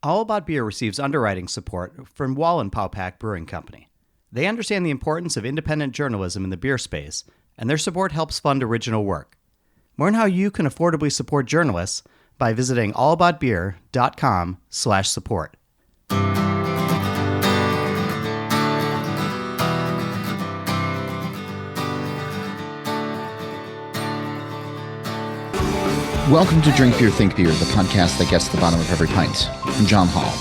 All About Beer receives underwriting support from Wallenpaupack Brewing Company. They understand the importance of independent journalism in the beer space, and their support helps fund original work. Learn how you can affordably support journalists by visiting allaboutbeer.com/support. Welcome to Drink Beer, Think Beer, the podcast that gets to the bottom of every pint. I'm John Hall.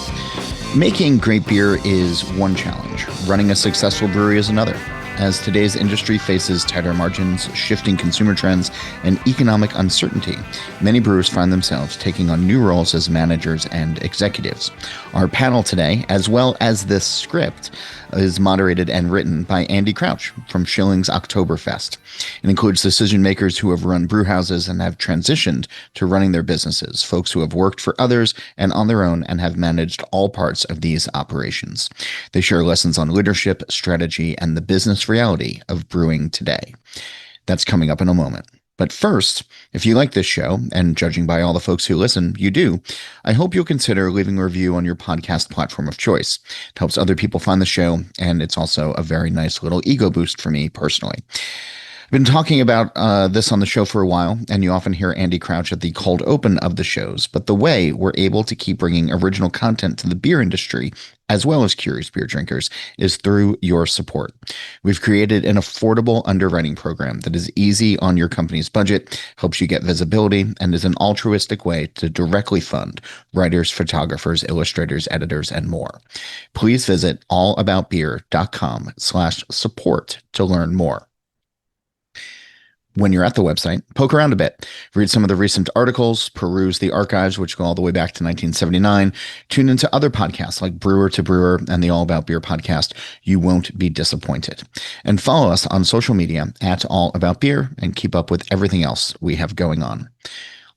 Making great beer is one challenge. Running a successful brewery is another. As today's industry faces tighter margins, shifting consumer trends, and economic uncertainty, many brewers find themselves taking on new roles as managers and executives. Our panel today, as well as this script, is moderated and written by Andy Crouch from Schilling's Oktoberfest. It includes decision makers who have run brewhouses and have transitioned to running their businesses, folks who have worked for others and on their own and have managed all parts of these operations. They share lessons on leadership, strategy, and the business reality of brewing today. That's coming up in a moment. But first, if you like this show, and judging by all the folks who listen, you do, I hope you'll consider leaving a review on your podcast platform of choice. It helps other people find the show, and it's also a very nice little ego boost for me personally. I've been talking about this on the show for a while, and you often hear Andy Crouch at the cold open of the shows, but the way we're able to keep bringing original content to the beer industry, as well as curious beer drinkers, is through your support. We've created an affordable underwriting program that is easy on your company's budget, helps you get visibility, and is an altruistic way to directly fund writers, photographers, illustrators, editors, and more. Please visit allaboutbeer.com/support to learn more. When you're at the website, poke around a bit, read some of the recent articles, peruse the archives, which go all the way back to 1979, tune into other podcasts like Brewer to Brewer and the All About Beer podcast. You won't be disappointed. And follow us on social media at All About Beer and keep up with everything else we have going on.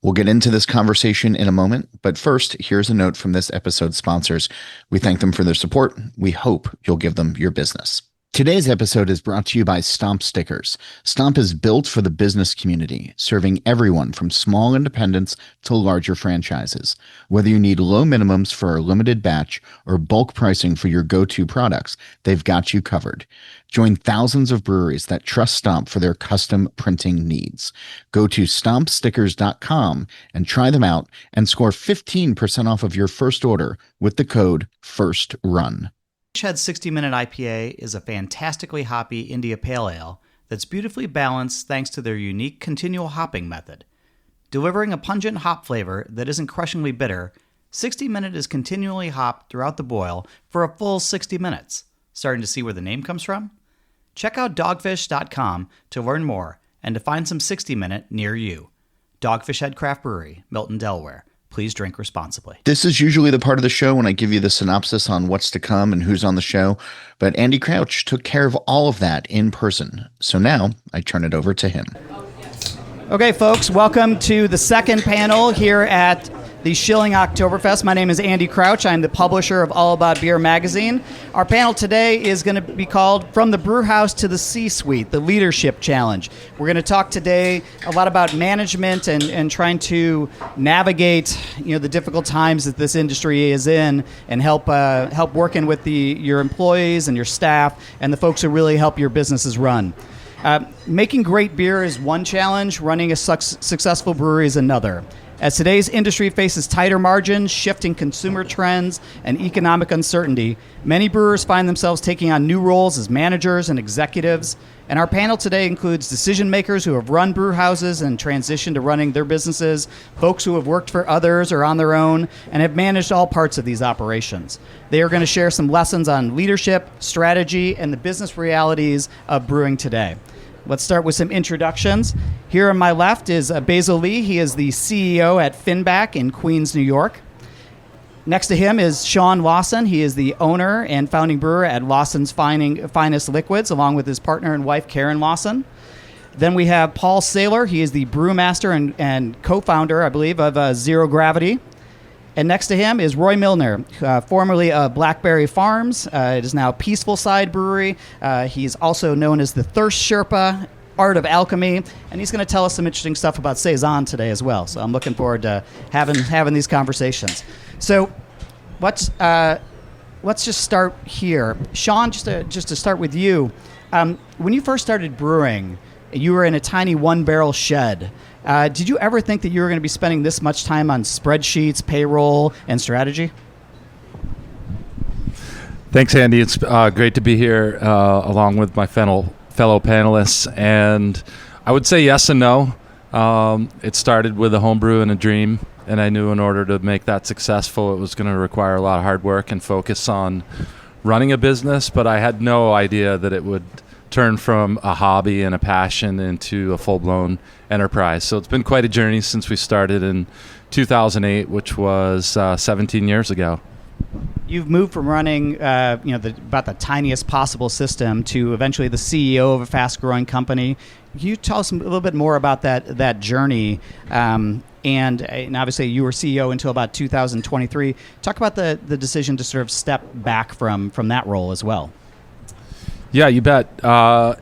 We'll get into this conversation in a moment, but first, here's a note from this episode's sponsors. We thank them for their support. We hope you'll give them your business. Today's episode is brought to you by Stomp Stickers. Stomp is built for the business community, serving everyone from small independents to larger franchises. Whether you need low minimums for a limited batch or bulk pricing for your go-to products, they've got you covered. Join thousands of breweries that trust Stomp for their custom printing needs. Go to stompstickers.com and try them out and score 15% off of your first order with the code FIRSTRUN. Shed 60-Minute IPA is a fantastically hoppy India Pale Ale that's beautifully balanced thanks to their unique continual hopping method. Delivering a pungent hop flavor that isn't crushingly bitter, 60-Minute is continually hopped throughout the boil for a full 60 minutes. Starting to see where the name comes from? Check out dogfish.com to learn more and to find some 60-Minute near you. Dogfish Head Craft Brewery, Milton, Delaware. Please drink responsibly. This is usually the part of the show when I give you the synopsis on what's to come and who's on the show, but Andy Crouch took care of all of that in person. So now I turn it over to him. Okay, folks, welcome to the second panel here at the Schilling Oktoberfest. My name is Andy Crouch. I'm the publisher of All About Beer magazine. Our panel today is going to be called From the Brewhouse to the C-Suite, the Leadership Challenge. We're going to talk today a lot about management and trying to navigate, the difficult times that this industry is in and help working with your employees and your staff and the folks who really help your businesses run. Making great beer is one challenge. Running a successful brewery is another. As today's industry faces tighter margins, shifting consumer trends, and economic uncertainty, many brewers find themselves taking on new roles as managers and executives. And our panel today includes decision makers who have run brew houses and transitioned to running their businesses, folks who have worked for others or on their own, and have managed all parts of these operations. They are going to share some lessons on leadership, strategy, and the business realities of brewing today. Let's start with some introductions. Here on my left is Basil Lee. He is the CEO at Finback in Queens, New York. Next to him is Sean Lawson. He is the owner and founding brewer at Lawson's Finest Liquids, along with his partner and wife, Karen Lawson. Then we have Paul Sayler. He is the brewmaster and co-founder, I believe, of Zero Gravity. And next to him is Roy Milner, formerly of Blackberry Farms. It is now Peaceful Side Brewery. He's also known as the Thirst Sherpa, Art of Alchemy, and he's going to tell us some interesting stuff about Saison today as well. So I'm looking forward to having these conversations. So let's just start here. Sean, just to start with you. When you first started brewing, you were in a tiny one-barrel shed. Did you ever think that you were going to be spending this much time on spreadsheets, payroll, and strategy? Thanks, Andy. It's great to be here along with my fellow panelists. And I would say yes and no. It started with a homebrew and a dream. And I knew in order to make that successful, it was going to require a lot of hard work and focus on running a business. But I had no idea that it would turn from a hobby and a passion into a full-blown enterprise. So it's been quite a journey since we started in 2008, which was 17 years ago. You've moved from running, about the tiniest possible system to eventually the CEO of a fast-growing company. Can you tell us a little bit more about that journey? And obviously, you were CEO until about 2023. Talk about the decision to sort of step back from that role as well. Yeah, you bet.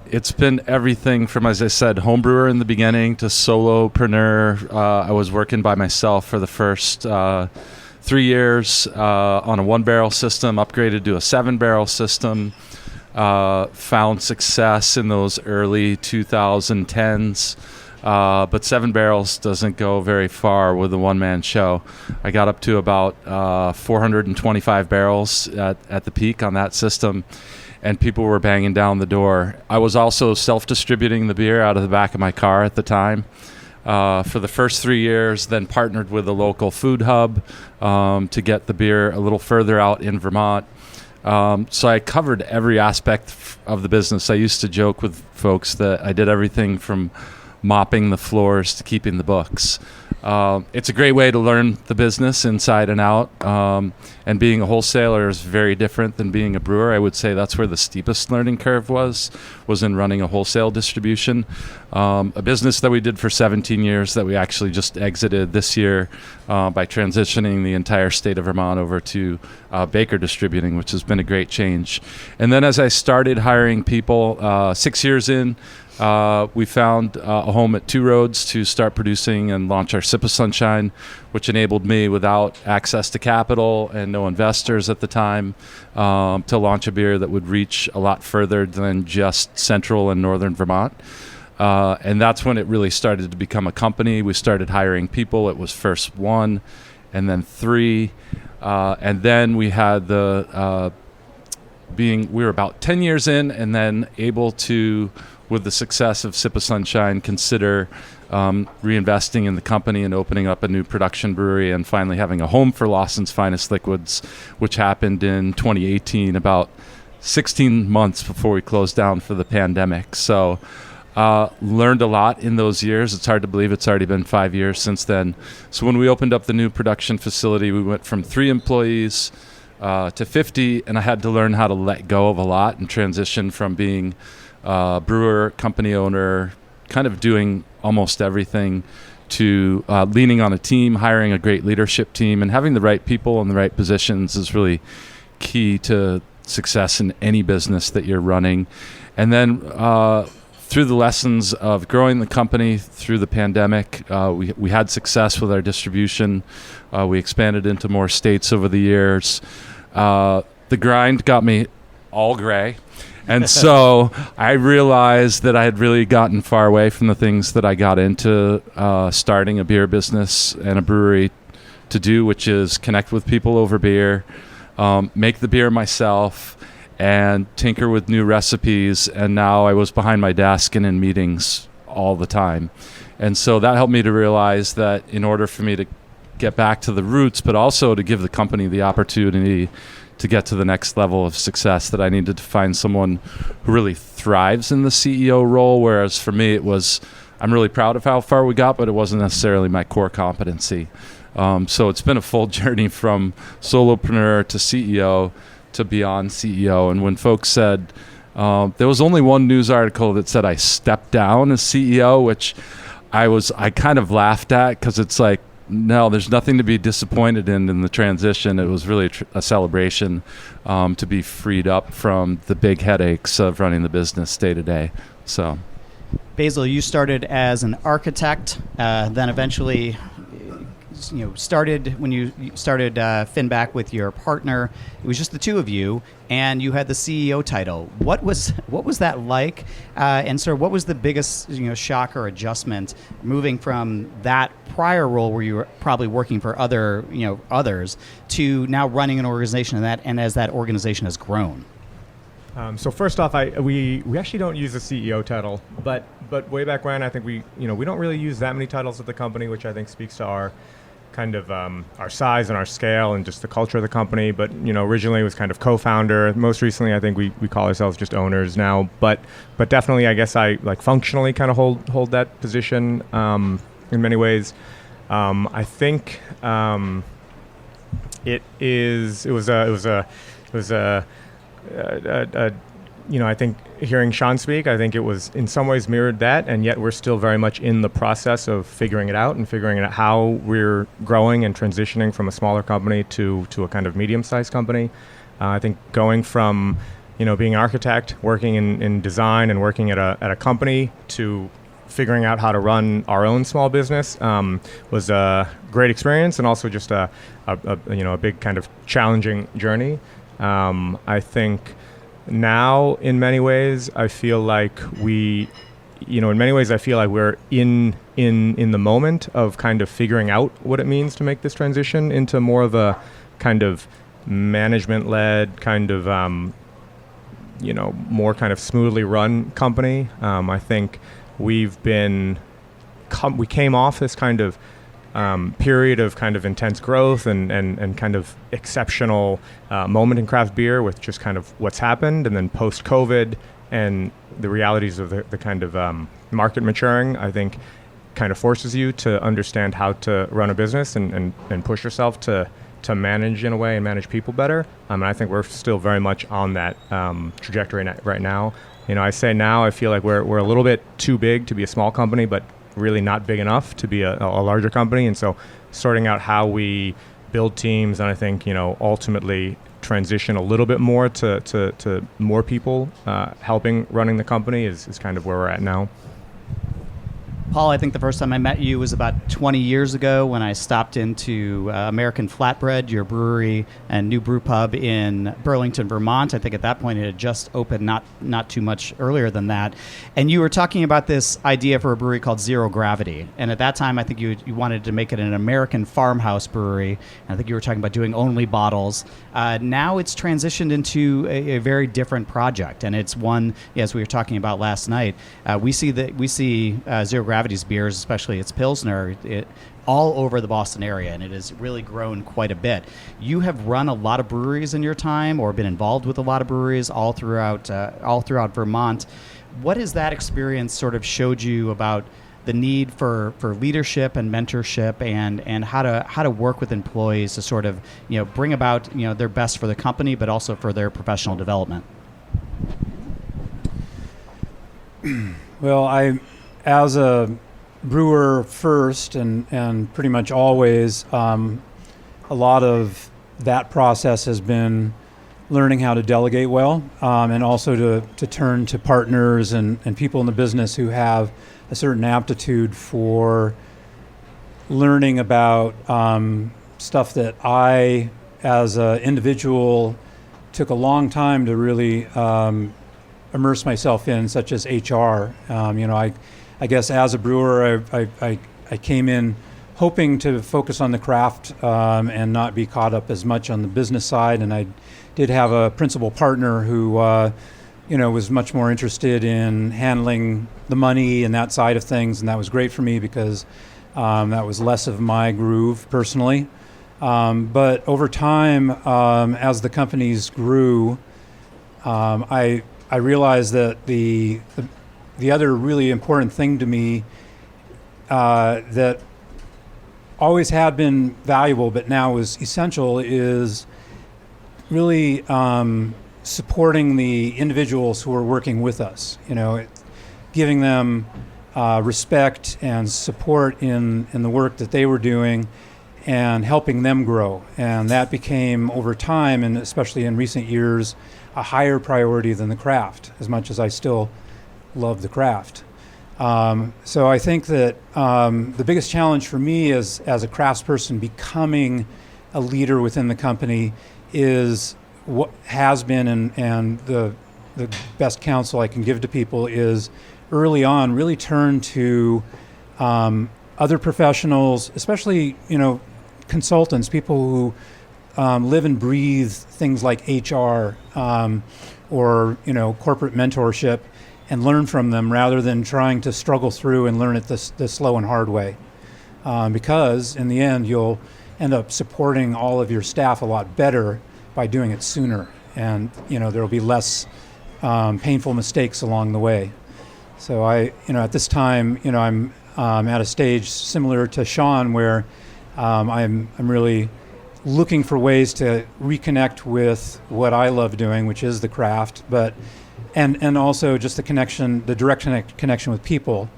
It's been everything from, as I said, homebrewer in the beginning to solopreneur. I was working by myself for the first 3 years on a one-barrel system, upgraded to a 7-barrel system, found success in those early 2010s. But 7 barrels doesn't go very far with a one-man show. I got up to about 425 barrels at the peak on that system, and people were banging down the door. I was also self-distributing the beer out of the back of my car at the time. For the first 3 years, then partnered with a local food hub to get the beer a little further out in Vermont. So I covered every aspect of the business. I used to joke with folks that I did everything from mopping the floors to keeping the books. It's a great way to learn the business inside and out. And being a wholesaler is very different than being a brewer. I would say that's where the steepest learning curve was in running a wholesale distribution. A business that we did for 17 years that we actually just exited this year by transitioning the entire state of Vermont over to Baker Distributing, which has been a great change. And then as I started hiring people 6 years in, we found a home at Two Roads to start producing and launch our Sip of Sunshine, which enabled me, without access to capital and no investors at the time, to launch a beer that would reach a lot further than just central and northern Vermont. And that's when it really started to become a company. We started hiring people. It was first 1 and then 3. And then we had we were about 10 years in and then able to, with the success of Sip of Sunshine, consider reinvesting in the company and opening up a new production brewery and finally having a home for Lawson's Finest Liquids, which happened in 2018, about 16 months before we closed down for the pandemic. So learned a lot in those years. It's hard to believe it's already been 5 years since then. So when we opened up the new production facility, we went from 3 employees to 50, and I had to learn how to let go of a lot and transition from being brewer, company owner, kind of doing almost everything, to leaning on a team, hiring a great leadership team, and having the right people in the right positions is really key to success in any business that you're running. And then through the lessons of growing the company through the pandemic, we had success with our distribution. We expanded into more states over the years. The grind got me all gray. And so I realized that I had really gotten far away from the things that I got into starting a beer business and a brewery to do, which is connect with people over beer, make the beer myself, and tinker with new recipes. And now I was behind my desk and in meetings all the time. And so that helped me to realize that in order for me to get back to the roots, but also to give the company the opportunity to get to the next level of success, that I needed to find someone who really thrives in the CEO role. Whereas for me, it was, I'm really proud of how far we got, but it wasn't necessarily my core competency. So it's been a full journey from solopreneur to CEO to beyond CEO. And when folks said, there was only one news article that said I stepped down as CEO, which I kind of laughed at, because it's like, no, there's nothing to be disappointed in the transition. It was really a celebration to be freed up from the big headaches of running the business day to day. So, Basil, you started as an architect, then eventually started when you started Finback with your partner. It was just the two of you, and you had the CEO title. What was that like? And sort of what was the biggest shock or adjustment moving from that prior role where you were probably working for others to now running an organization and as that organization has grown? So first off, we actually don't use the CEO title, but way back when, I think we don't really use that many titles at the company, which I think speaks to our kind of our size and our scale and just the culture of the company. But originally it was kind of co-founder. Most recently, I think we call ourselves just owners now. But definitely, I guess I functionally kind of hold that position in many ways. I think it was a I think hearing Sean speak, I think it was in some ways mirrored that, and yet we're still very much in the process of figuring it out and figuring out how we're growing and transitioning from a smaller company to a kind of medium-sized company. I think going from being an architect, working in design and working at a company to figuring out how to run our own small business was a great experience, and also just a big kind of challenging journey. I think now, in many ways, I feel like we're in the moment of kind of figuring out what it means to make this transition into more of a kind of management-led, kind of, more kind of smoothly run company. I think we came off this kind of period of kind of intense growth and kind of exceptional moment in craft beer with just kind of what's happened, and then post-COVID and the realities of the kind of market maturing, I think kind of forces you to understand how to run a business and push yourself to manage in a way and manage people better. And I think we're still very much on that trajectory right now. I say now I feel like we're a little bit too big to be a small company, but really not big enough to be a larger company. And so sorting out how we build teams and I think, ultimately transition a little bit more to more people helping running the company is kind of where we're at now. Paul, I think the first time I met you was about 20 years ago when I stopped into American Flatbread, your brewery and new brew pub in Burlington, Vermont. I think at that point it had just opened not too much earlier than that. And you were talking about this idea for a brewery called Zero Gravity. And at that time, I think you wanted to make it an American farmhouse brewery. And I think you were talking about doing only bottles. Now it's transitioned into a very different project. And it's one, as we were talking about last night, we see Zero Gravity's beers, especially its Pilsner, all over the Boston area, and it has really grown quite a bit. You have run a lot of breweries in your time, or been involved with a lot of breweries all throughout Vermont. What has that experience sort of showed you about the need for leadership and mentorship, and how to work with employees to sort of bring about their best for the company, but also for their professional development? Well, as a brewer first and pretty much always, a lot of that process has been learning how to delegate well, and also to turn to partners and people in the business who have a certain aptitude for learning about stuff that I, as an individual, took a long time to really immerse myself in, such as HR. I guess as a brewer, I came in hoping to focus on the craft and not be caught up as much on the business side. And I did have a principal partner who, was much more interested in handling the money and that side of things, and that was great for me because that was less of my groove personally. But over time, as the companies grew, I realized that the other really important thing to me that always had been valuable but now is essential is really supporting the individuals who are working with us, giving them respect and support in the work that they were doing and helping them grow. And that became, over time, and especially in recent years, a higher priority than the craft, as much as I still love the craft. So I think that the biggest challenge for me as a craftsperson becoming a leader within the company is what has been, and the best counsel I can give to people is early on really turn to other professionals, especially consultants, people who live and breathe things like HR or corporate mentorship, and learn from them rather than trying to struggle through and learn it the slow and hard way. Because in the end, you'll end up supporting all of your staff a lot better by doing it sooner, and there will be less painful mistakes along the way. So at this time, I'm at a stage similar to Sean where I'm really looking for ways to reconnect with what I love doing, which is the craft, but and also just the direct connection with people.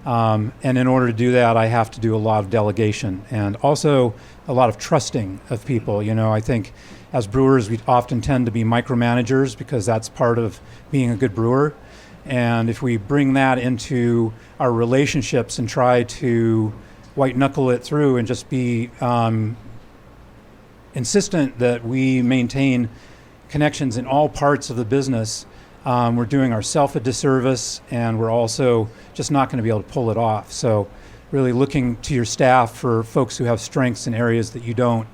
And in order to do that, I have to do a lot of delegation and also a lot of trusting of people. I think as brewers, we often tend to be micromanagers because that's part of being a good brewer. And if we bring that into our relationships and try to white knuckle it through and just be insistent that we maintain connections in all parts of the business, we're doing ourselves a disservice, and we're also just not going to be able to pull it off. So really looking to your staff for folks who have strengths in areas that you don't,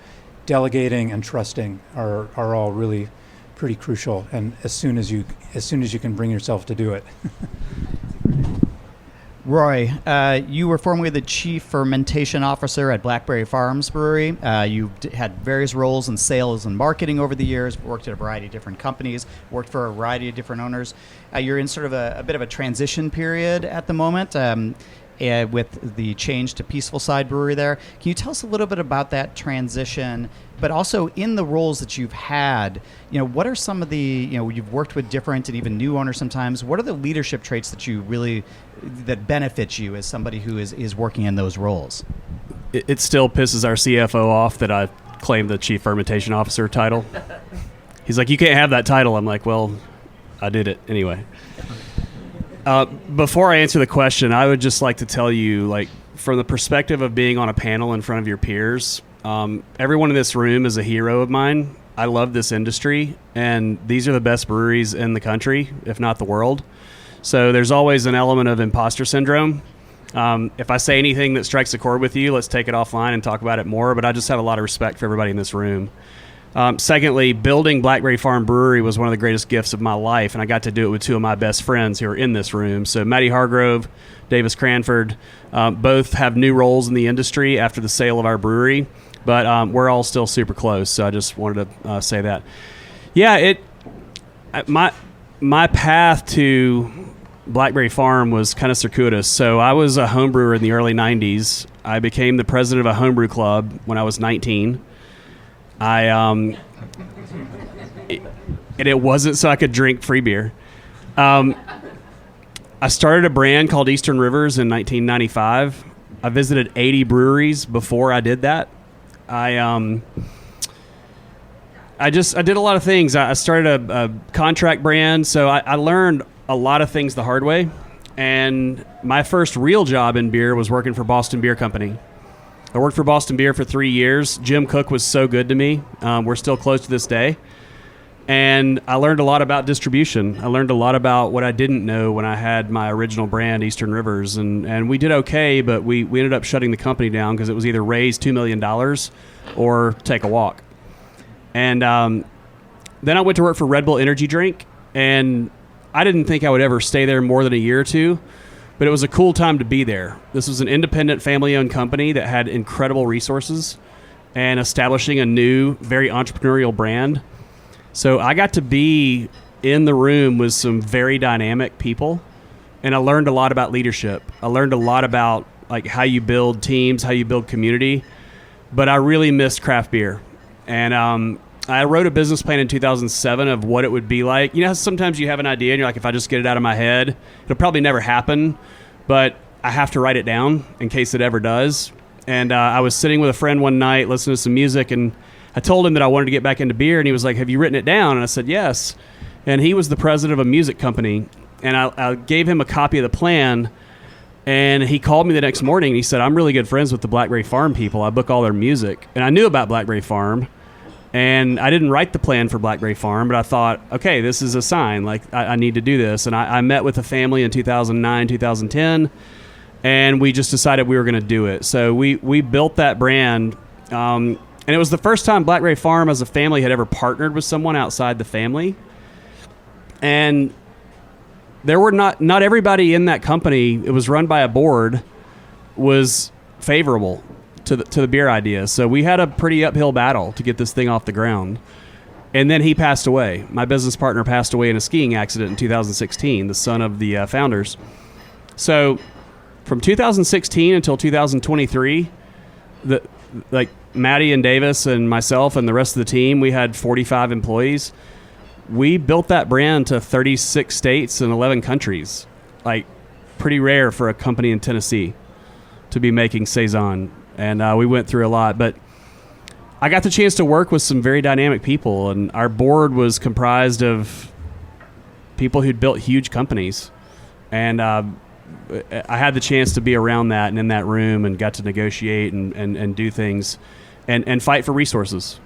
delegating and trusting are all really pretty crucial, and as soon as you can bring yourself to do it. Roy, you were formerly the Chief Fermentation Officer at Blackberry Farms Brewery. You had various roles in sales and marketing over the years, worked at a variety of different companies, worked for a variety of different owners. You're in sort of a bit of a transition period at the moment with the change to Peaceful Side Brewery there. Can you tell us a little bit about that transition, but also in the roles that you've had, what are some of the, you've worked with different and even new owners sometimes, what are the leadership traits that benefit you as somebody who is working in those roles? It still pisses our CFO off that I claimed the Chief Fermentation Officer title. He's like, you can't have that title. I'm like, well, I did it anyway. Before I answer the question, I would just like to tell you, from the perspective of being on a panel in front of your peers, everyone in this room is a hero of mine. I love this industry, and these are the best breweries in the country, if not the world. So there's always an element of imposter syndrome. If I say anything that strikes a chord with you, let's take it offline and talk about it more, but I just have a lot of respect for everybody in this room. Secondly, building Blackberry Farm Brewery was one of the greatest gifts of my life, and I got to do it with two of my best friends who are in this room. So Matty Hargrove, Davis Cranford, both have new roles in the industry after the sale of our brewery, but we're all still super close, so I just wanted to say that. Yeah, my path to Blackberry Farm was kind of circuitous. So I was a home brewer in the early 90s. I became the president of a homebrew club when I was 19. And it wasn't so I could drink free beer. I started a brand called Eastern Rivers in 1995. I visited 80 breweries before I did that. I did a lot of things. I started a contract brand, so I learned a lot of things the hard way. And my first real job in beer was working for Boston Beer Company. I worked for Boston Beer for 3 years. Jim Cook was so good to me. We're still close to this day. And I learned a lot about distribution. I learned a lot about what I didn't know when I had my original brand, Eastern Rivers. And we did okay, but we ended up shutting the company down because it was either raise $2 million or take a walk. And then I went to work for Red Bull Energy Drink. And I didn't think I would ever stay there more than a year or two. But it was a cool time to be there. This was an independent, family-owned company that had incredible resources and establishing a new, very entrepreneurial brand. So I got to be in the room with some very dynamic people, and I learned a lot about leadership. I learned a lot about how you build teams, how you build community. But I really missed craft beer. And I wrote a business plan in 2007 of what it would be like. Sometimes you have an idea and you're like, if I just get it out of my head, it'll probably never happen, but I have to write it down in case it ever does. And I was sitting with a friend one night listening to some music, and I told him that I wanted to get back into beer, and he was like, have you written it down? And I said, yes. And he was the president of a music company, and I gave him a copy of the plan, And he called me the next morning and he said, I'm really good friends with the Blackberry Farm people. I book all their music. And I knew about Blackberry Farm. And I didn't write the plan for Blackberry Farm, but I thought, okay, this is a sign. Like, I need to do this. And I met with a family in 2009, 2010, and we just decided we were going to do it. So we built that brand. And it was the first time Blackberry Farm as a family had ever partnered with someone outside the family. And there were not everybody in that company, it was run by a board, was favorable to the beer idea. So we had a pretty uphill battle to get this thing off the ground. And then he passed away. My business partner passed away in a skiing accident in 2016, the son of the founders. So from 2016 until 2023, Maddie and Davis and myself and the rest of the team, we had 45 employees. We built that brand to 36 states and 11 countries. Like, pretty rare for a company in Tennessee to be making Saison. And we went through a lot. But I got the chance to work with some very dynamic people. And our board was comprised of people who'd built huge companies. And I had the chance to be around that and in that room and got to negotiate and do things and fight for resources.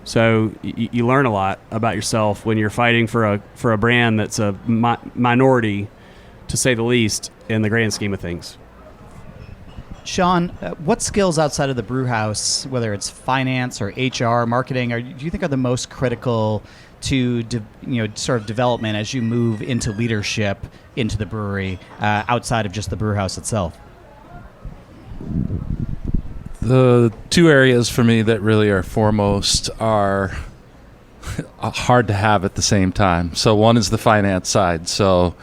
So you learn a lot about yourself when you're fighting for a brand that's a minority, to say the least, in the grand scheme of things. Sean, what skills outside of the brew house, whether it's finance or HR, marketing, do you think are the most critical to sort of development as you move into leadership into the brewery outside of just the brew house itself? The two areas for me that really are foremost are hard to have at the same time. So one is the finance side. So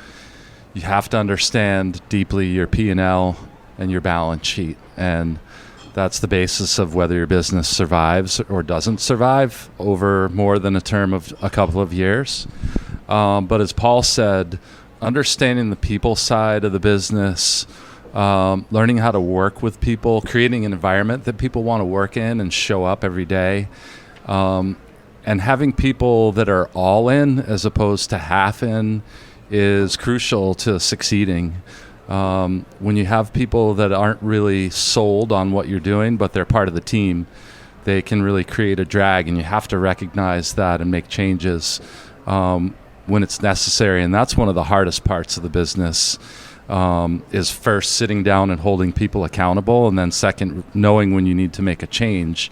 you have to understand deeply your P&L and your balance sheet. And that's the basis of whether your business survives or doesn't survive over more than a term of a couple of years. But as Paul said, understanding the people side of the business, learning how to work with people, creating an environment that people want to work in and show up every day, and having people that are all in as opposed to half in is crucial to succeeding. When you have people that aren't really sold on what you're doing, but they're part of the team, they can really create a drag, and you have to recognize that and make changes when it's necessary. And that's one of the hardest parts of the business. Is first sitting down and holding people accountable, and then second, knowing when you need to make a change,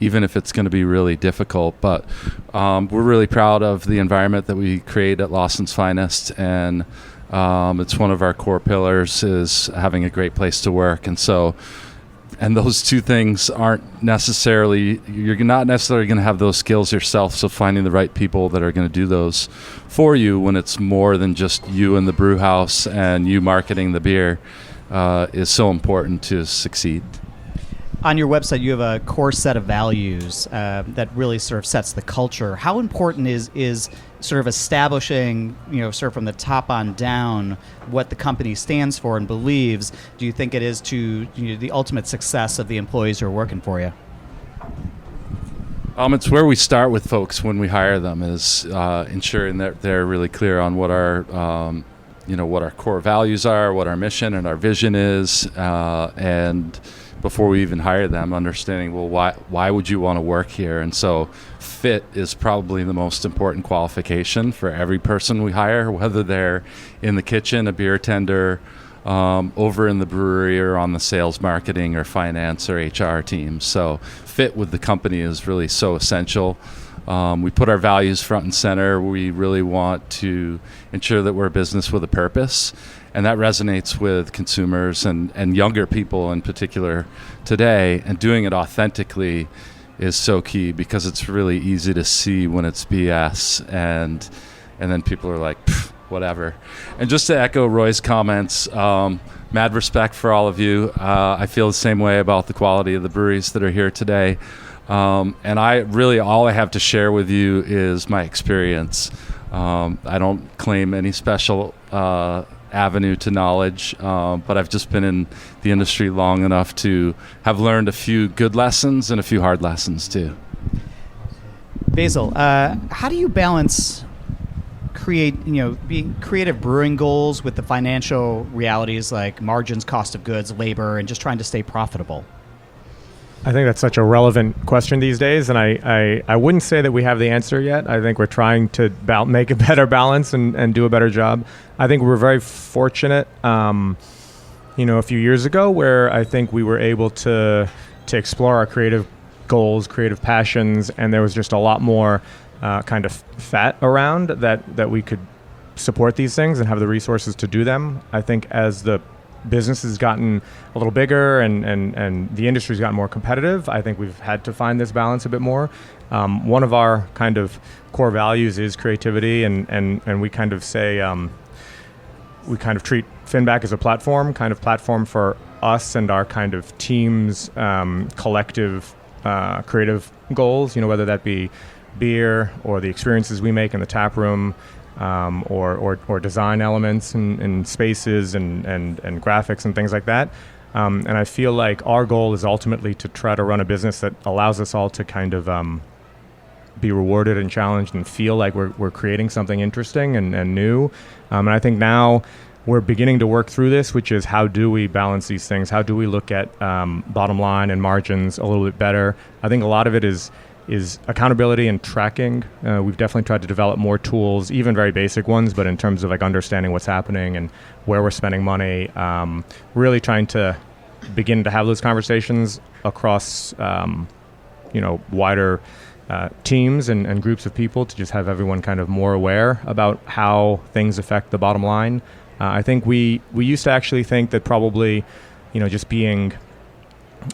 even if it's going to be really difficult. But we're really proud of the environment that we create at Lawson's Finest, and it's one of our core pillars is having a great place to work. And those two things aren't necessarily, you're not necessarily going to have those skills yourself, so finding the right people that are going to do those for you when it's more than just you and the brew house and you marketing the beer is so important to succeed. On your website, you have a core set of values that really sort of sets the culture. How important is sort of establishing, sort of from the top on down, what the company stands for and believes? Do you think it is to the ultimate success of the employees who are working for you? It's where we start with folks when we hire them, is ensuring that they're really clear on what our what our core values are, what our mission and our vision is, and before we even hire them, understanding, well, why would you want to work here? And so fit is probably the most important qualification for every person we hire, whether they're in the kitchen, a beer tender, over in the brewery, or on the sales, marketing, or finance, or HR teams. So fit with the company is really so essential. We put our values front and center. We really want to ensure that we're a business with a purpose. And that resonates with consumers and younger people in particular today. And doing it authentically is so key, because it's really easy to see when it's BS, and then people are like, whatever. And just to echo Roy's comments, mad respect for all of you. I feel the same way about the quality of the breweries that are here today. And all I have to share with you is my experience. I don't claim any special avenue to knowledge, but I've just been in the industry long enough to have learned a few good lessons and a few hard lessons too. Basil, how do you balance being creative brewing goals with the financial realities like margins, cost of goods, labor, and just trying to stay profitable? I think that's such a relevant question these days, and I wouldn't say that we have the answer yet. I think we're trying to make a better balance and do a better job. I think we're very fortunate, a few years ago, where I think we were able to explore our creative goals, creative passions, and there was just a lot more kind of fat around that we could support these things and have the resources to do them. I think as the business has gotten a little bigger and the industry's gotten more competitive, I think we've had to find this balance a bit more. One of our kind of core values is creativity, and we kind of say we kind of treat Finback as a platform for us and our kind of team's collective creative goals, whether that be beer or the experiences we make in the tap room, or design elements and spaces and graphics and things like that. And I feel like our goal is ultimately to try to run a business that allows us all to kind of be rewarded and challenged and feel like we're creating something interesting and new. And I think now we're beginning to work through this, which is how do we balance these things? How do we look at bottom line and margins a little bit better? I think a lot of it is accountability and tracking. We've definitely tried to develop more tools, even very basic ones, but in terms of like understanding what's happening and where we're spending money, really trying to begin to have those conversations across, wider teams and groups of people to just have everyone kind of more aware about how things affect the bottom line. I think we used to actually think that probably, just being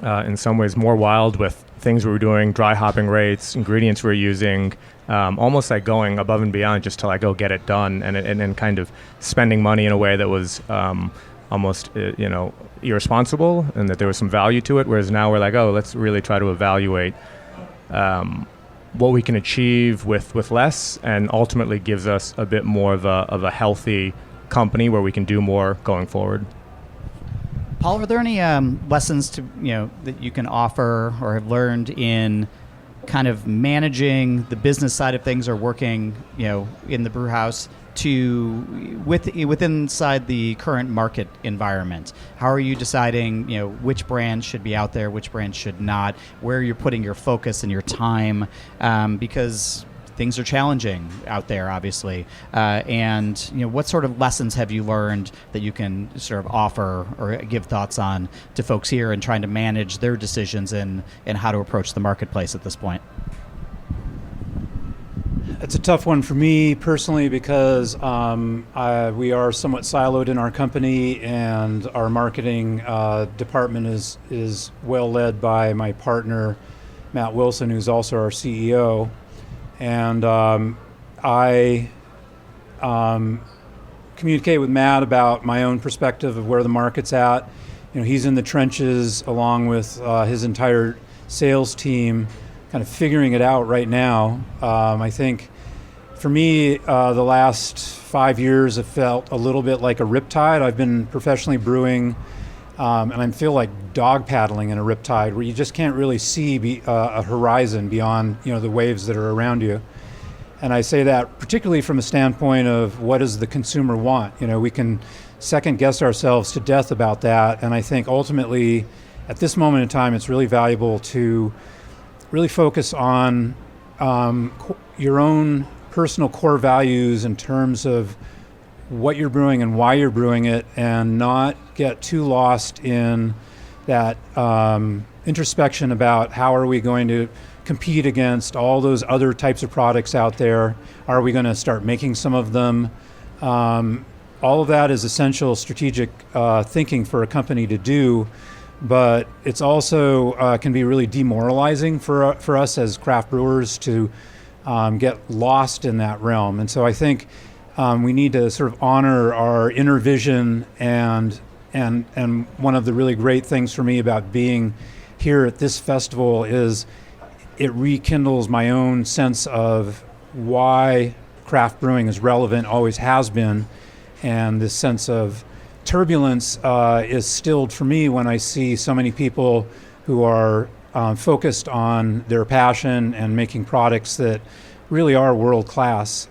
in some ways more wild with things we were doing, dry hopping rates, ingredients we were using, almost like going above and beyond just to like go get it done and kind of spending money in a way that was almost irresponsible, and that there was some value to it. Whereas now we're like, let's really try to evaluate what we can achieve with less, and ultimately gives us a bit more of a healthy company where we can do more going forward. Paul, are there any lessons that you can offer or have learned in kind of managing the business side of things, or working, in the brew house within inside the current market environment? How are you deciding, which brands should be out there, which brands should not, where you're putting your focus and your time, because things are challenging out there, obviously. And what sort of lessons have you learned that you can sort of offer or give thoughts on to folks here in trying to manage their decisions and how to approach the marketplace at this point? It's a tough one for me personally because we are somewhat siloed in our company, and our marketing department is well led by my partner, Matt Wilson, who's also our CEO. And I communicate with Matt about my own perspective of where the market's at. He's in the trenches along with his entire sales team, kind of figuring it out right now. I think for me, the last 5 years have felt a little bit like a riptide. I've been professionally brewing, and I feel like dog paddling in a riptide where you just can't really see a horizon beyond the waves that are around you. And I say that particularly from a standpoint of what does the consumer want. We can second guess ourselves to death about that, and I think ultimately at this moment in time it's really valuable to really focus on your own personal core values in terms of what you're brewing and why you're brewing it, and not get too lost in that introspection about how are we going to compete against all those other types of products out there. Are we going to start making some of them? All of that is essential strategic thinking for a company to do, but it's also can be really demoralizing for us as craft brewers to get lost in that realm. And so I think we need to sort of honor our inner vision, and one of the really great things for me about being here at this festival is it rekindles my own sense of why craft brewing is relevant, always has been, and this sense of turbulence is stilled for me when I see so many people who are focused on their passion and making products that really are world class.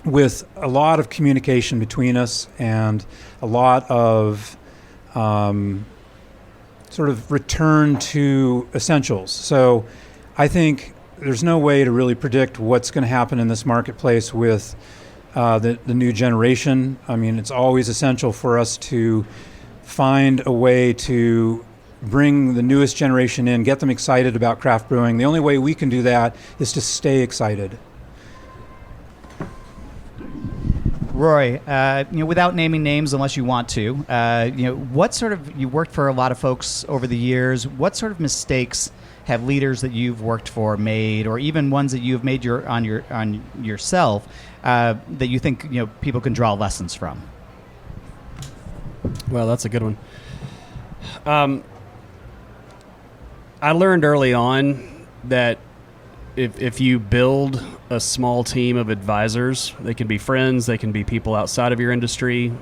with a lot of communication between us and a lot of sort of return to essentials. So I think there's no way to really predict what's going to happen in this marketplace with the new generation. I mean, it's always essential for us to find a way to bring the newest generation in, get them excited about craft brewing. The only way we can do that is to stay excited. Roy, without naming names unless you want to, what sort of, you worked for a lot of folks over the years, what sort of mistakes have leaders that you've worked for made, or even ones that you've made on yourself, that you think people can draw lessons from? Well, that's a good one. I learned early on that if you build a small team of advisors, they can be friends, they can be people outside of your industry,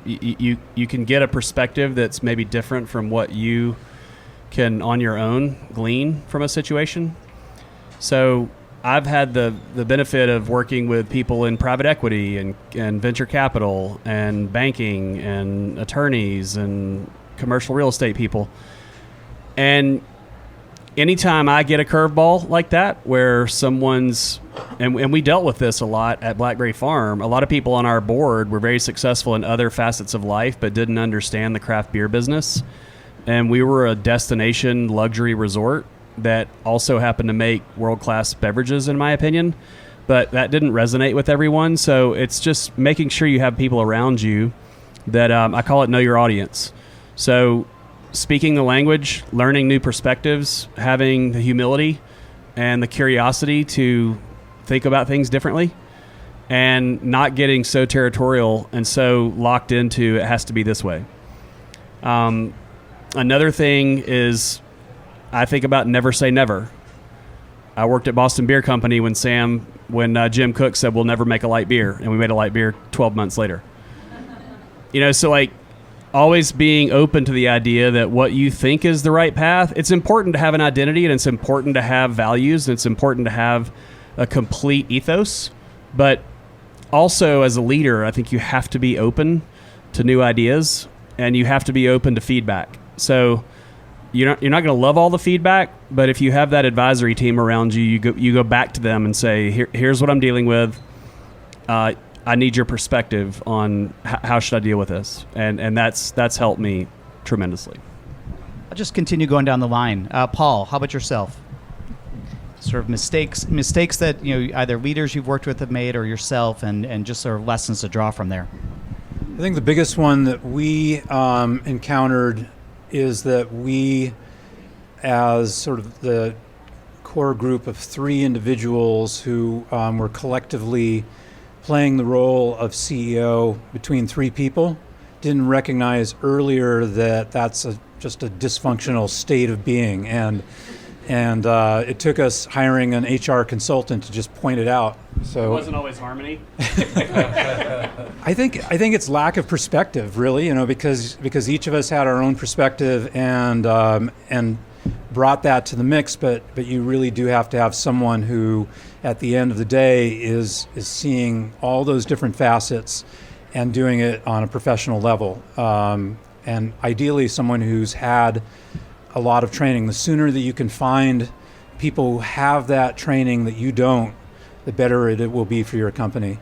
you can get a perspective that's maybe different from what you can on your own glean from a situation. So I've had the benefit of working with people in private equity and venture capital and banking and attorneys and commercial real estate people. And anytime I get a curveball like that, where someone's, and we dealt with this a lot at Blackberry Farm, a lot of people on our board were very successful in other facets of life, but didn't understand the craft beer business. And we were a destination luxury resort that also happened to make world-class beverages, in my opinion, but that didn't resonate with everyone. So it's just making sure you have people around you that I call it know your audience. So speaking the language, learning new perspectives, having the humility and the curiosity to think about things differently, and not getting so territorial and so locked into it has to be this way. Another thing is I think about never say never. I worked at Boston Beer Company when Jim Cook said we'll never make a light beer, and we made a light beer 12 months later. So like, always being open to the idea that what you think is the right path. It's important to have an identity, and it's important to have values, and it's important to have a complete ethos. But also as a leader, I think you have to be open to new ideas, and you have to be open to feedback. So you're not going to love all the feedback, but if you have that advisory team around you, you go back to them and say, here's what I'm dealing with. I need your perspective on how should I deal with this, and that's helped me tremendously. I'll just continue going down the line. Paul, how about yourself? Sort of mistakes that either leaders you've worked with have made, or yourself, and just sort of lessons to draw from there. I think the biggest one that we encountered is that we, as sort of the core group of 3 individuals who were collectively playing the role of CEO between 3 people, didn't recognize earlier that that's just a dysfunctional state of being, and it took us hiring an HR consultant to just point it out. So it wasn't always harmony. I think it's lack of perspective, really, because each of us had our own perspective and brought that to the mix, but you really do have to have someone who, at the end of the day, is seeing all those different facets and doing it on a professional level. And ideally, someone who's had a lot of training. The sooner that you can find people who have that training that you don't, the better it will be for your company.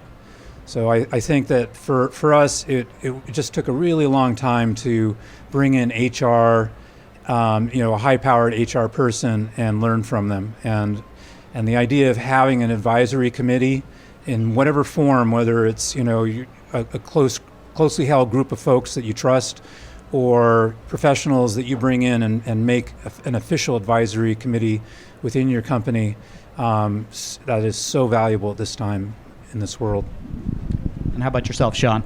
So I think that for us, it just took a really long time to bring in HR, a high-powered HR person, and learn from them. And the idea of having an advisory committee in whatever form, whether it's a closely held group of folks that you trust, or professionals that you bring in and make an official advisory committee within your company, that is so valuable at this time in this world. And how about yourself, Sean?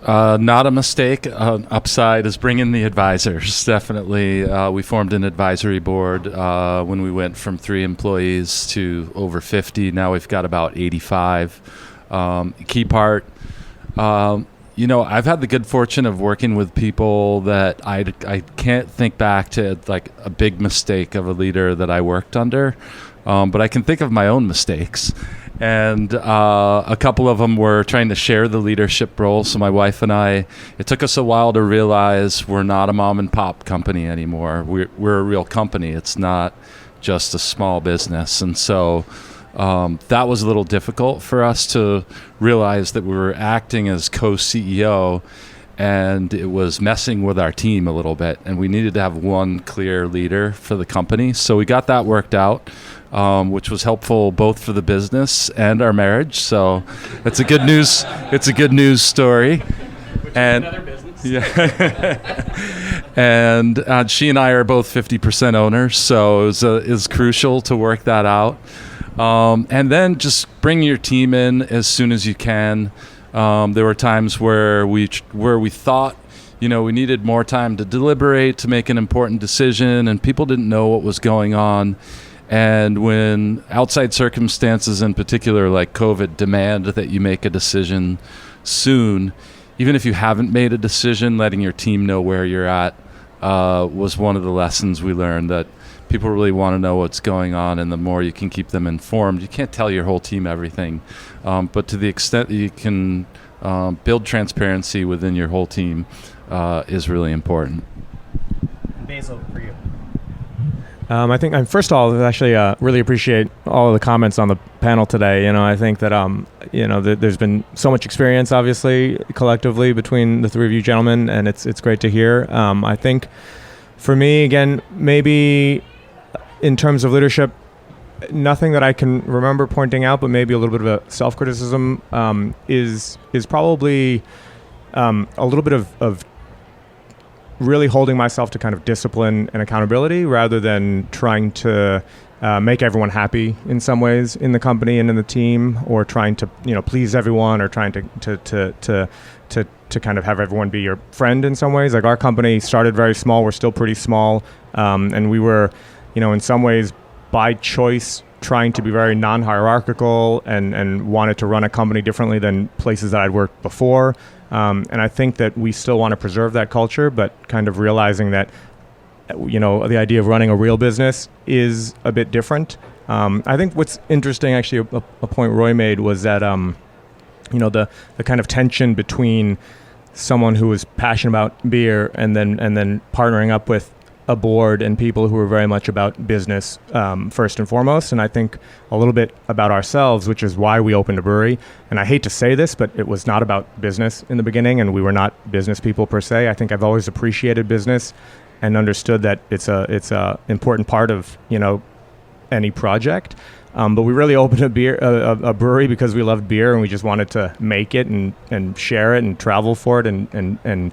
Not a mistake. Upside is bringing the advisors. Definitely. We formed an advisory board when we went from 3 employees to over 50. Now we've got about 85. Key part, I've had the good fortune of working with people that I can't think back to like a big mistake of a leader that I worked under, but I can think of my own mistakes. And a couple of them were trying to share the leadership role. So my wife and I, it took us a while to realize we're not a mom and pop company anymore. We're a real company. It's not just a small business. And so that was a little difficult for us to realize that we were acting as co-CEO, and it was messing with our team a little bit. And we needed to have one clear leader for the company. So we got that worked out. Which was helpful both for the business and our marriage. So it's a good news. It's a good news story. And another business. Yeah. And she and I are both 50% owners, so it was crucial to work that out. And then just bring your team in as soon as you can. There were times where we thought, we needed more time to deliberate, to make an important decision, and people didn't know what was going on. And when outside circumstances in particular, like COVID, demand that you make a decision soon, even if you haven't made a decision, letting your team know where you're at was one of the lessons we learned, that people really want to know what's going on, and the more you can keep them informed. You can't tell your whole team everything, but to the extent that you can build transparency within your whole team is really important. Basil, for you. I think, first of all, I actually really appreciate all of the comments on the panel today. I think that, there's been so much experience, obviously, collectively between the three of you gentlemen, and it's great to hear. I think, for me, again, maybe in terms of leadership, nothing that I can remember pointing out, but maybe a little bit of a self-criticism is probably a little bit of really holding myself to kind of discipline and accountability, rather than trying to make everyone happy in some ways in the company and in the team, or trying to please everyone, or trying to kind of have everyone be your friend in some ways. Like, our company started very small. We're still pretty small, and we were, in some ways by choice, trying to be very non-hierarchical and wanted to run a company differently than places that I'd worked before. And I think that we still want to preserve that culture, but kind of realizing that, the idea of running a real business is a bit different. I think what's interesting, actually, a point Roy made was that, the kind of tension between someone who is passionate about beer and then partnering up with a board and people who are very much about business first and foremost. And I think a little bit about ourselves, which is why we opened a brewery. And I hate to say this, but it was not about business in the beginning, and we were not business people per se. I think I've always appreciated business and understood that it's a important part of any project. But we really opened a brewery because we loved beer, and we just wanted to make it and share it and travel for it and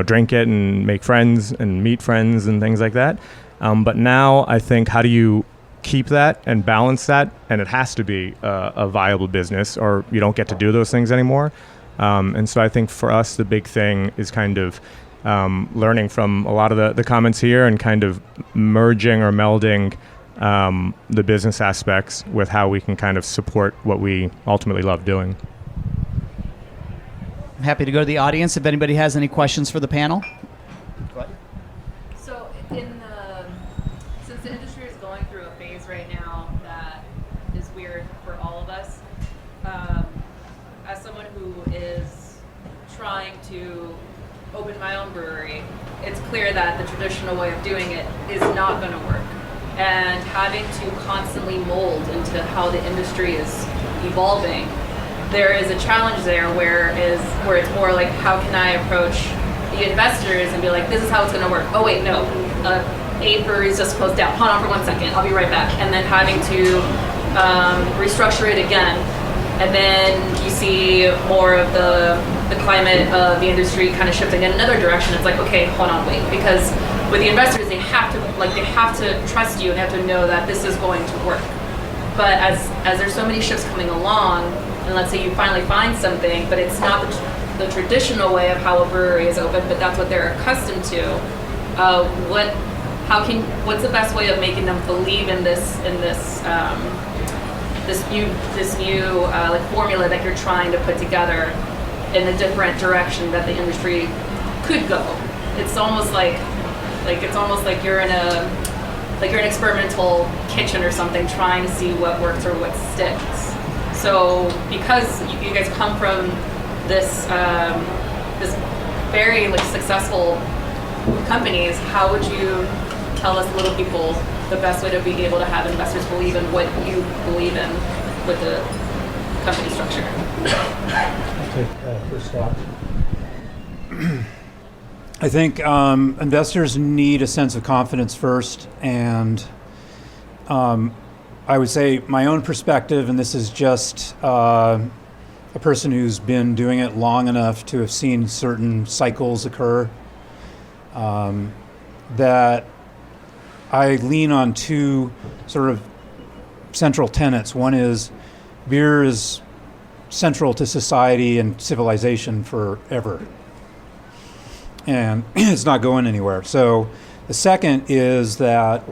drink it and make friends and meet friends and things like that. But now I think, how do you keep that and balance that? And it has to be a viable business, or you don't get to do those things anymore. And so I think for us, the big thing is kind of learning from a lot of the comments here, and kind of merging or melding the business aspects with how we can kind of support what we ultimately love doing. I'm happy to go to the audience if anybody has any questions for the panel. Go ahead. So, since the industry is going through a phase right now that is weird for all of us, as someone who is trying to open my own brewery, it's clear that the traditional way of doing it is not going to work. And having to constantly mold into how the industry is evolving, there is a challenge there where it's more like, how can I approach the investors and be like, this is how it's going to work. Oh wait, no, 8 breweries just closed down. Hold on for 1 second, I'll be right back. And then having to restructure it again. And then you see more of the climate of the industry kind of shifting in another direction. It's like, okay, hold on, wait, because with the investors, they have to trust you and have to know that this is going to work. But as there's so many shifts coming along, and let's say you finally find something, but it's not the traditional way of how a brewery is open, but that's what they're accustomed to. What's the best way of making them believe in this new formula that you're trying to put together in a different direction that the industry could go? It's almost like you're in an experimental kitchen or something, trying to see what works or what sticks. So because you guys come from this this very like successful companies, how would you tell us little people the best way to be able to have investors believe in what you believe in with the company structure? I'll take first thought. I think investors need a sense of confidence first, and I would say my own perspective, and this is just a person who's been doing it long enough to have seen certain cycles occur, that I lean on two sort of central tenets. One is beer is central to society and civilization forever, and it's not going anywhere. So the second is that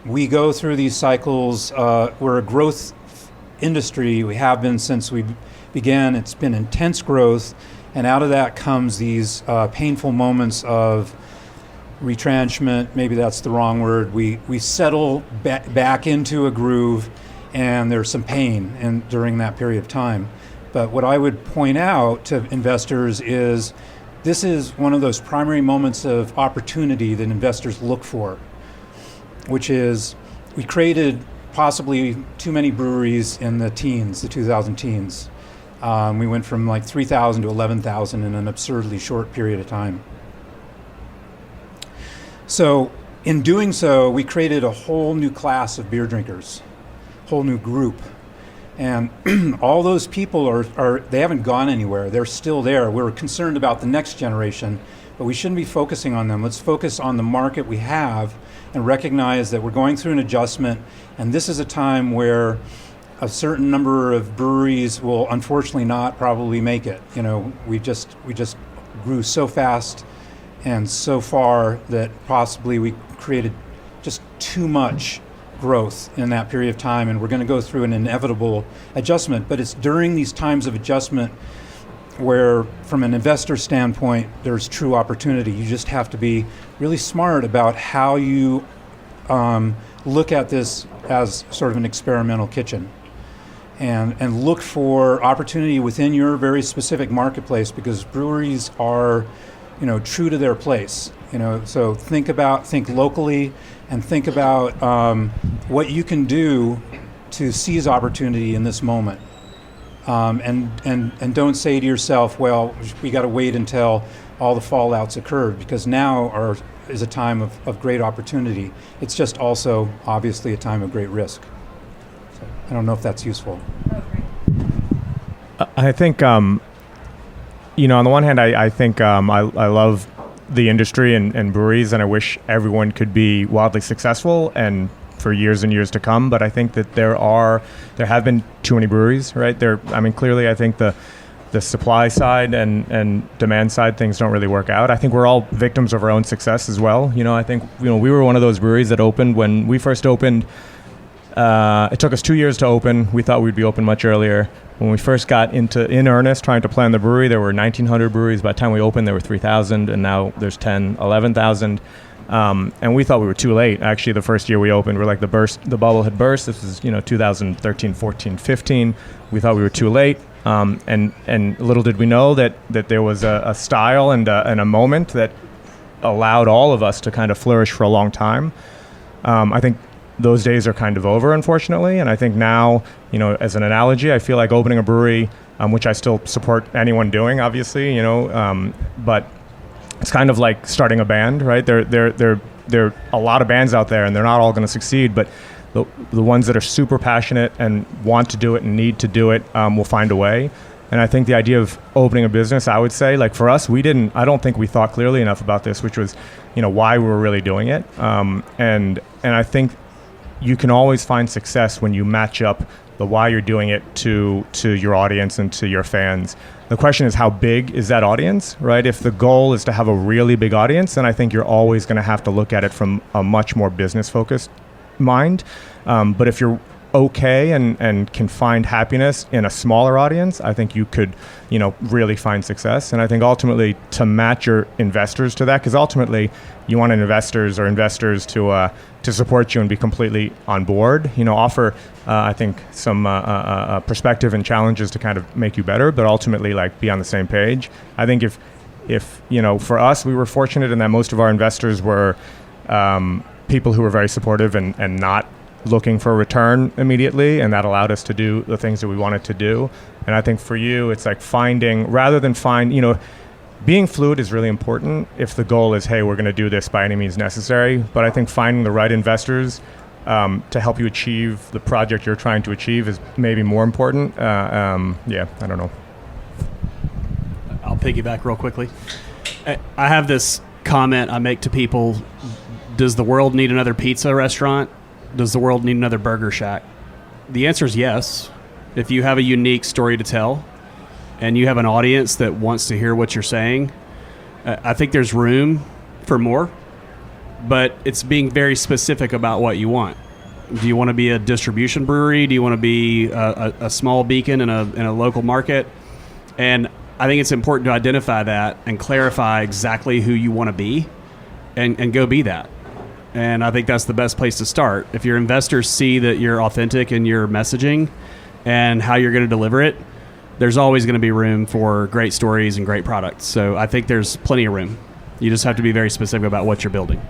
we go through these cycles. We're a growth industry. We have been since we began. It's been intense growth, and out of that comes these painful moments of retrenchment. Maybe that's the wrong word. We settle back into a groove, and there's some pain during that period of time. But what I would point out to investors is this is one of those primary moments of opportunity that investors look for, which is we created possibly too many breweries in the teens, the 2000 teens. We went from like 3,000 to 11,000 in an absurdly short period of time. So in doing so, we created a whole new class of beer drinkers, whole new group. And all those people they haven't gone anywhere. They're still there. We're concerned about the next generation, but we shouldn't be focusing on them. Let's focus on the market we have and recognize that we're going through an adjustment. And this is a time where a certain number of breweries will unfortunately not probably make it. You know, we just grew so fast and so far that possibly we created just too much growth in that period of time, and we're going to go through an inevitable adjustment. But it's during these times of adjustment where, from an investor standpoint, there's true opportunity. You just have to be really smart about how you look at this as sort of an experimental kitchen, and look for opportunity within your very specific marketplace, because breweries are, true to their place. So think locally, and think about what you can do to seize opportunity in this moment. And don't say to yourself, well, we got to wait until all the fallouts occurred, because now is a time of great opportunity. It's just also obviously a time of great risk. So I don't know if that's useful. I think, on the one hand, I think I love the industry and breweries, and I wish everyone could be wildly successful and for years and years to come. But I think that there have been too many breweries, right? Clearly, I think the supply side and demand side things don't really work out. I think we're all victims of our own success as well. I think we were one of those breweries that opened when we first opened. It took us 2 years to open. We thought we'd be open much earlier. When we first got in earnest trying to plan the brewery, there were 1,900 breweries. By the time we opened, there were 3,000, and now there's 11,000. And we thought we were too late. Actually, the first year we opened, we're like the bubble had burst. This was 2013, 14, 15. We thought we were too late. And little did we know that there was a style and a moment that allowed all of us to kind of flourish for a long time. I think those days are kind of over, unfortunately. And I think now, as an analogy, I feel like opening a brewery, which I still support anyone doing, obviously, but it's kind of like starting a band, right? There are a lot of bands out there, and they're not all going to succeed, but the ones that are super passionate and want to do it and need to do it will find a way. And I think the idea of opening a business, I would say, like for us, I don't think we thought clearly enough about this, which was, why we were really doing it. And I think you can always find success when you match up the why you're doing it to your audience and to your fans. The question is, how big is that audience, right? If the goal is to have a really big audience, then I think you're always going to have to look at it from a much more business-focused mind. But if you're okay and can find happiness in a smaller audience, I think you could, really find success. And I think ultimately to match your investors to that, because ultimately you want investors to support you and be completely on board, offer, I think, some perspective and challenges to kind of make you better, but ultimately like be on the same page. I think if for us, we were fortunate in that most of our investors were people who were very supportive and not looking for a return immediately, and that allowed us to do the things that we wanted to do. And I think for you, it's like being fluid is really important if the goal is, hey, we're going to do this by any means necessary. But I think finding the right investors to help you achieve the project you're trying to achieve is maybe more important. I don't know. I'll piggyback real quickly. I have this comment I make to people: does the world need another pizza restaurant? Does the world need another burger shack? The answer is yes. If you have a unique story to tell and you have an audience that wants to hear what you're saying, I think there's room for more, but it's being very specific about what you want. Do you want to be a distribution brewery? Do you want to be a small beacon in a local market? And I think it's important to identify that and clarify exactly who you want to be and go be that. And I think that's the best place to start. If your investors see that you're authentic in your messaging and how you're going to deliver it, there's always going to be room for great stories and great products. So I think there's plenty of room. You just have to be very specific about what you're building.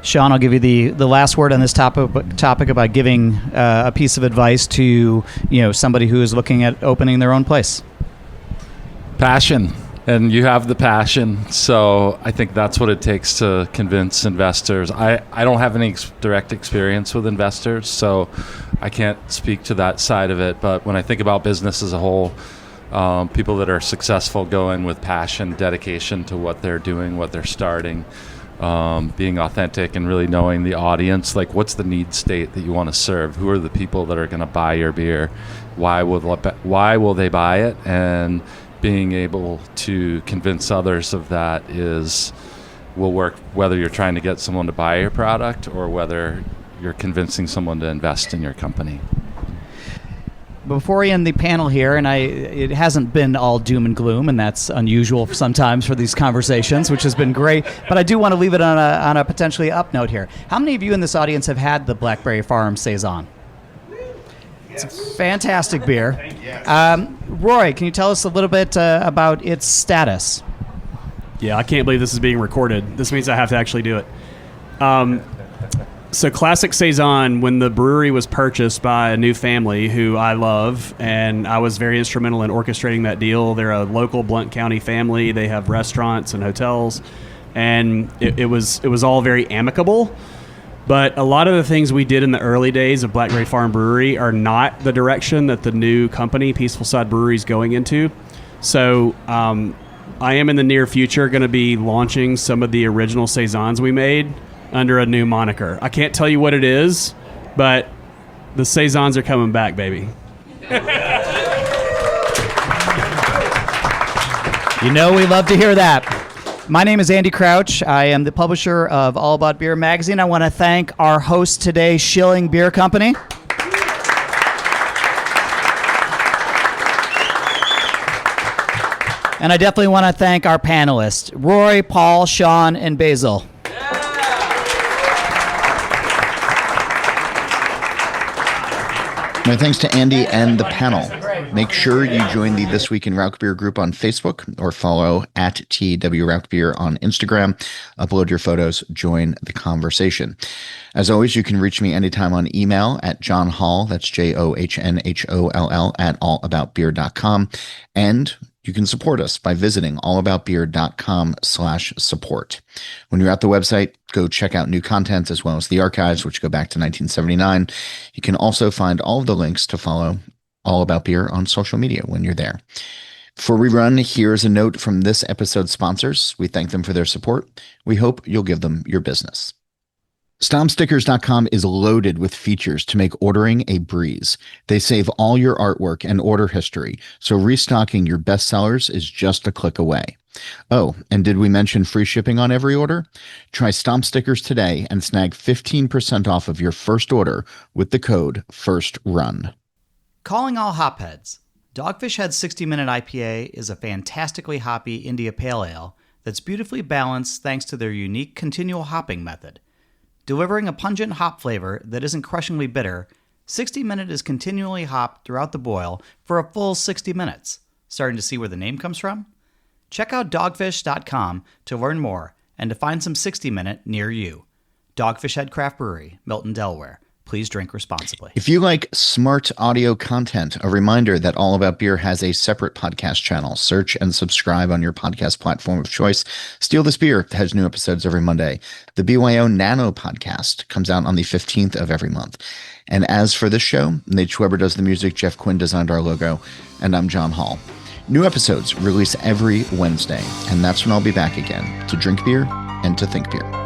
Sean, I'll give you the last word on this topic about giving a piece of advice to somebody who is looking at opening their own place. Passion. And you have the passion, so I think that's what it takes to convince investors. I don't have any direct experience with investors, so I can't speak to that side of it. But when I think about business as a whole, people that are successful go in with passion, dedication to what they're doing, what they're starting, being authentic and really knowing the audience. Like, what's the need state that you want to serve? Who are the people that are going to buy your beer? Why will they buy it? And being able to convince others of that will work whether you're trying to get someone to buy your product or whether you're convincing someone to invest in your company. Before we end the panel here, and it hasn't been all doom and gloom, and that's unusual sometimes for these conversations, which has been great, but I do want to leave it on a potentially up note here. How many of you in this audience have had the Blackberry Farm Saison? It's a fantastic beer. Roy, can you tell us a little bit about its status? Yeah, I can't believe this is being recorded. This means I have to actually do it. So Classic Saison, when the brewery was purchased by a new family who I love, and I was very instrumental in orchestrating that deal. They're a local Blount County family. They have restaurants and hotels, and it was all very amicable. But a lot of the things we did in the early days of Blackberry Farm Brewery are not the direction that the new company, Peaceful Side Brewery, is going into. So I am in the near future going to be launching some of the original Saisons we made under a new moniker. I can't tell you what it is, but the Saisons are coming back, baby. We love to hear that. My name is Andy Crouch. I am the publisher of All About Beer magazine. I want to thank our host today, Schilling Beer Company. And I definitely want to thank our panelists, Roy, Paul, Sean, and Basil. My thanks to Andy and the panel. Make sure you join the This Week in Rauch Beer group on Facebook or follow at TW Rauch Beer on Instagram. Upload your photos, join the conversation. As always, you can reach me anytime on email at John Hall, that's JOHNHOLL at allaboutbeer.com. And you can support us by visiting allaboutbeer.com/support. When you're at the website, go check out new content as well as the archives, which go back to 1979. You can also find all of the links to follow All About Beer on social media when you're there. Before we run, here's a note from this episode's sponsors. We thank them for their support. We hope you'll give them your business. StompStickers.com is loaded with features to make ordering a breeze. They save all your artwork and order history, so restocking your bestsellers is just a click away. Oh, and did we mention free shipping on every order? Try Stomp Stickers today and snag 15% off of your first order with the code FIRSTRUN. Calling all hopheads. Dogfish Head's 60-minute IPA is a fantastically hoppy India Pale Ale that's beautifully balanced thanks to their unique continual hopping method. Delivering a pungent hop flavor that isn't crushingly bitter, 60 Minute is continually hopped throughout the boil for a full 60 minutes. Starting to see where the name comes from? Check out dogfish.com to learn more and to find some 60 Minute near you. Dogfish Head Craft Brewery, Milton, Delaware. Please drink responsibly. If you like smart audio content, a reminder that All About Beer has a separate podcast channel. Search and subscribe on your podcast platform of choice. Steal This Beer has new episodes every Monday. The BYO Nano podcast comes out on the 15th of every month. And as for this show, Nate Schweber does the music, Jeff Quinn designed our logo, and I'm John Hall. New episodes release every Wednesday, and that's when I'll be back again to drink beer and to think beer.